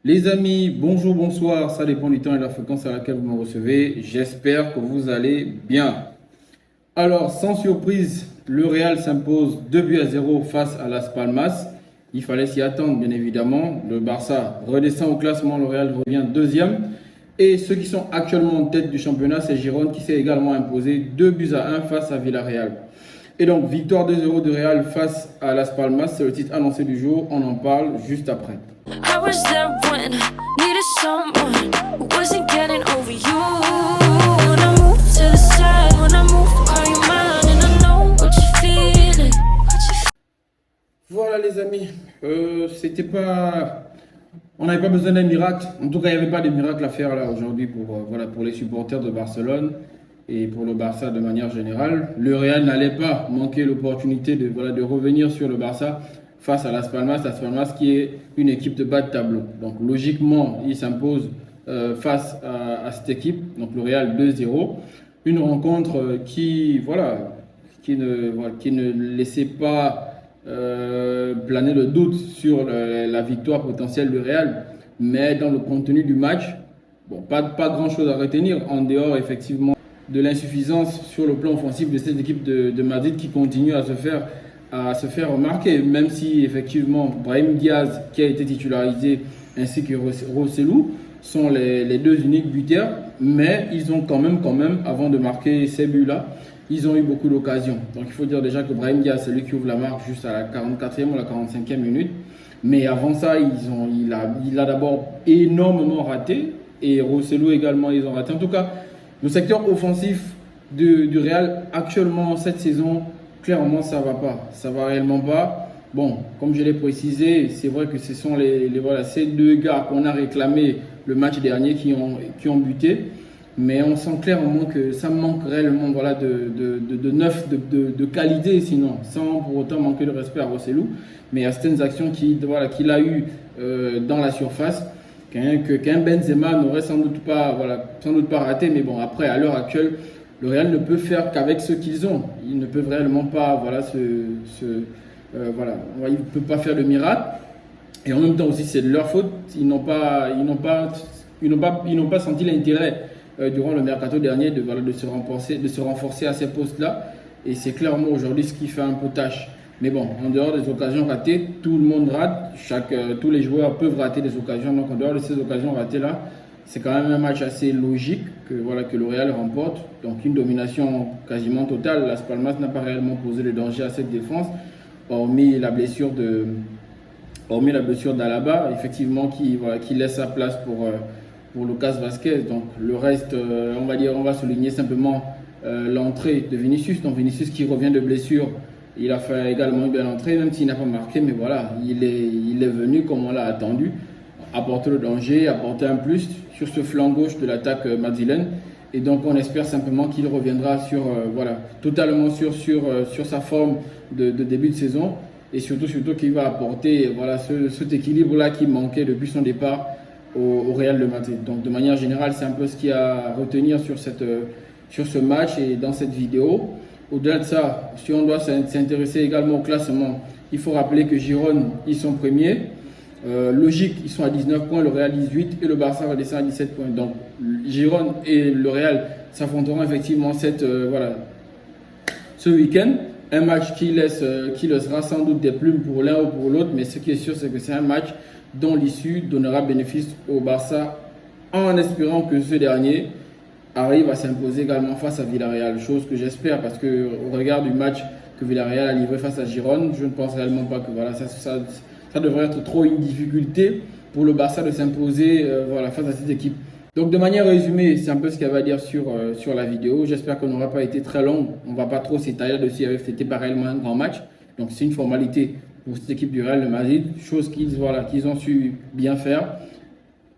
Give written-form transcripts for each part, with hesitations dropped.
Les amis, bonjour, bonsoir, ça dépend du temps et de la fréquence à laquelle vous me recevez. J'espère que vous allez bien. Alors, sans surprise, le Real s'impose 2 buts à 0 face à Las Palmas. Il fallait s'y attendre, bien évidemment. Le Barça redescend au classement, le Real revient deuxième. Et ceux qui sont actuellement en tête du championnat, c'est Girone qui s'est également imposé 2 buts à 1 face à Villarreal. Et donc, victoire 2-0 de Real face à Las Palmas, c'est le titre annoncé du jour. On en parle juste après. I was there when needed someone who wasn't getting over you. When I move to the side, when I move, call you mine, and I know what you're feeling. Voilà les amis, c'était pas, on n'avait pas besoin d'un miracle. En tout cas, il n'y avait pas de miracle à faire là aujourd'hui pour les supporters de Barcelone et pour le Barça de manière générale. Le Real n'allait pas manquer l'opportunité de revenir sur le Barça face à Las Palmas qui est une équipe de bas de tableau. Donc logiquement, il s'impose face à cette équipe, donc le Real 2-0. Une rencontre qui ne laissait pas planer le doute sur la victoire potentielle du Real, mais dans le contenu du match, bon, pas grand chose à retenir en dehors effectivement de l'insuffisance sur le plan offensif de cette équipe de Madrid qui continue à se faire remarquer, même si effectivement Brahim Diaz qui a été titularisé ainsi que Rosselló sont les deux uniques buteurs, mais ils ont quand même, avant de marquer ces buts-là, ils ont eu beaucoup d'occasions. Donc il faut dire déjà que Brahim Diaz, c'est lui qui ouvre la marque juste à la 44e ou la 45e minute. Mais avant ça, il a d'abord énormément raté, et Rosselló également, ils ont raté. En tout cas, le secteur offensif du Real actuellement cette saison, clairement, ça ne va pas. Ça ne va réellement pas. Bon, comme je l'ai précisé, c'est vrai que ce sont ces deux gars qu'on a réclamés le match dernier qui ont buté. Mais on sent clairement que ça manque réellement de neuf, de qualité sinon, sans pour autant manquer de respect à Rosselló. Mais il y a certaines actions qu'il a eues dans la surface qu'un Benzema n'aurait sans doute pas raté. Mais bon, après, à l'heure actuelle, le Real ne peut faire qu'avec ce qu'ils ont. Ils ne peuvent réellement pas, il ne peut pas faire de miracle. Et en même temps aussi, c'est de leur faute. Ils n'ont pas senti l'intérêt durant le mercato dernier de se renforcer à ces postes-là. Et c'est clairement aujourd'hui ce qui fait un peu tâche. Mais bon, en dehors des occasions ratées, tout le monde rate. Tous les joueurs peuvent rater des occasions. Donc en dehors de ces occasions ratées-là, c'est quand même un match assez logique que le Real remporte. Donc une domination quasiment totale. Las Palmas n'a pas réellement posé de danger à cette défense, hormis la blessure d'Alaba, effectivement, qui laisse sa place pour Lucas Vázquez. Donc le reste, on va souligner simplement l'entrée de Vinicius. Donc Vinicius qui revient de blessure, il a fait également une belle entrée, même s'il n'a pas marqué, mais voilà, il est venu comme on l'a attendu, apporter le danger, apporter un plus sur ce flanc gauche de l'attaque madrilène. Et donc on espère simplement qu'il reviendra totalement sur sa forme de début de saison, et surtout qu'il va apporter cet équilibre-là qui manquait depuis son départ au Real de Madrid. Donc de manière générale, c'est un peu ce qu'il y a à retenir sur ce match et dans cette vidéo. Au-delà de ça, si on doit s'intéresser également au classement, il faut rappeler que Girone, ils sont premiers. Logique, ils sont à 19 points, le Real 18 et le Barça redescend à 17 points. Donc Girone et le Real s'affronteront effectivement ce week-end. Un match qui laissera sans doute des plumes pour l'un ou pour l'autre, mais ce qui est sûr, c'est que c'est un match dont l'issue donnera bénéfice au Barça, en espérant que ce dernier arrive à s'imposer également face à Villarreal, chose que j'espère, parce qu'au regard du match que Villarreal a livré face à Girone, je ne pense réellement pas que ça devrait être trop une difficulté pour le Barça de s'imposer face à cette équipe. Donc de manière résumée, c'est un peu ce qu'il y avait à dire sur la vidéo. J'espère qu'on n'aura pas été très long. On ne va pas trop s'étaler là-dessus. C'était pas réellement un grand match. Donc c'est une formalité pour cette équipe du Real de Madrid. Chose qu'ils ont su bien faire.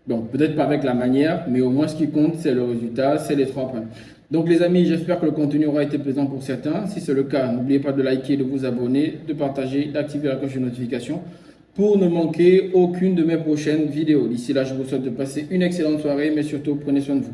Donc peut-être pas avec la manière, mais au moins ce qui compte, c'est le résultat, c'est les 3 points. Donc les amis, j'espère que le contenu aura été plaisant pour certains. Si c'est le cas, n'oubliez pas de liker, de vous abonner, de partager, d'activer la cloche de notification pour ne manquer aucune de mes prochaines vidéos. D'ici là, je vous souhaite de passer une excellente soirée, mais surtout, prenez soin de vous.